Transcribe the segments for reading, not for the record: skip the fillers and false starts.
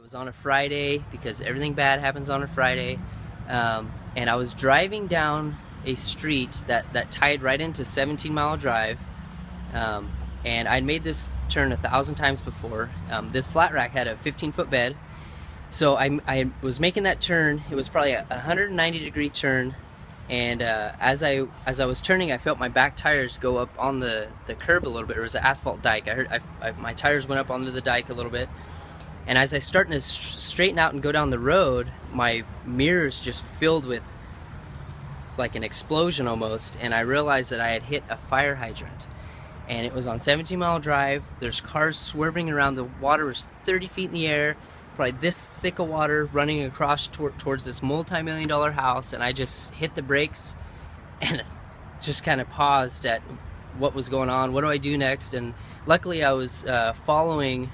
was on a Friday because everything bad happens on a Friday, and I was driving down a street that tied right into 17 Mile Drive, and I'd made this turn 1,000 times before. This flat rack had a 15-foot bed, so I was making that turn. It was probably a 190-degree turn, and as I was turning, I felt my back tires go up on the curb a little bit. It was an asphalt dike. My tires went up onto the dike a little bit. And as I started to straighten out and go down the road, my mirrors just filled with like an explosion almost, and I realized that I had hit a fire hydrant. And it was on 17 Mile Drive. There's cars swerving around. The water was 30 feet in the air, probably this thick of water running across towards this multi-million-dollar house, and I just hit the brakes and just kind of paused at what was going on. What do I do next? And luckily I was following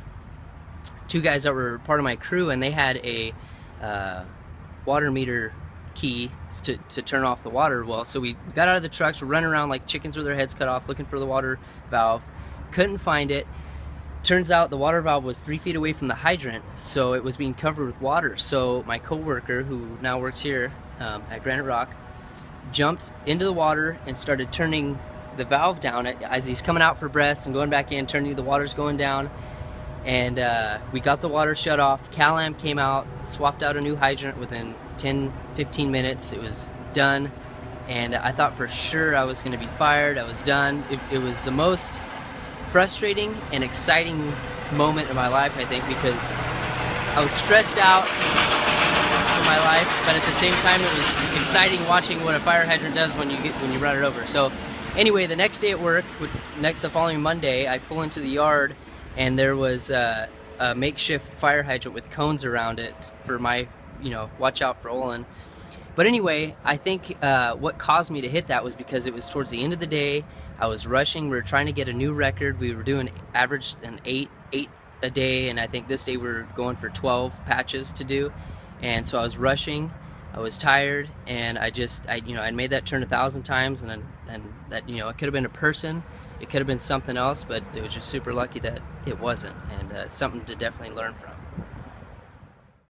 two guys that were part of my crew, and they had a water meter key to turn off the water well. So we got out of the trucks, we're running around like chickens with their heads cut off looking for the water valve. Couldn't find it. Turns out the water valve was 3 feet away from the hydrant, so it was being covered with water. So my co-worker, who now works here at Granite Rock, jumped into the water and started turning the valve down as he's coming out for breaths and going back in, turning the water's going down. And we got the water shut off. Cal-Am came out, swapped out a new hydrant within 10-15 minutes. It was done, and I thought for sure I was going to be fired. I was done. It was the most frustrating and exciting moment of my life, I think, because I was stressed out for my life, but at the same time it was exciting watching what a fire hydrant does when you run it over. So anyway, the next day at work, the following Monday, I pull into the yard, and there was a makeshift fire hydrant with cones around it for my, watch out for Olon. But anyway, I think what caused me to hit that was because it was towards the end of the day. I was rushing. We were trying to get a new record. We were doing average an eight a day, and I think this day we were going for 12 patches to do. And so I was rushing. I was tired, and I made that turn 1,000 times, and that it could have been a person. It could have been something else, but it was just super lucky that it wasn't, and it's something to definitely learn from.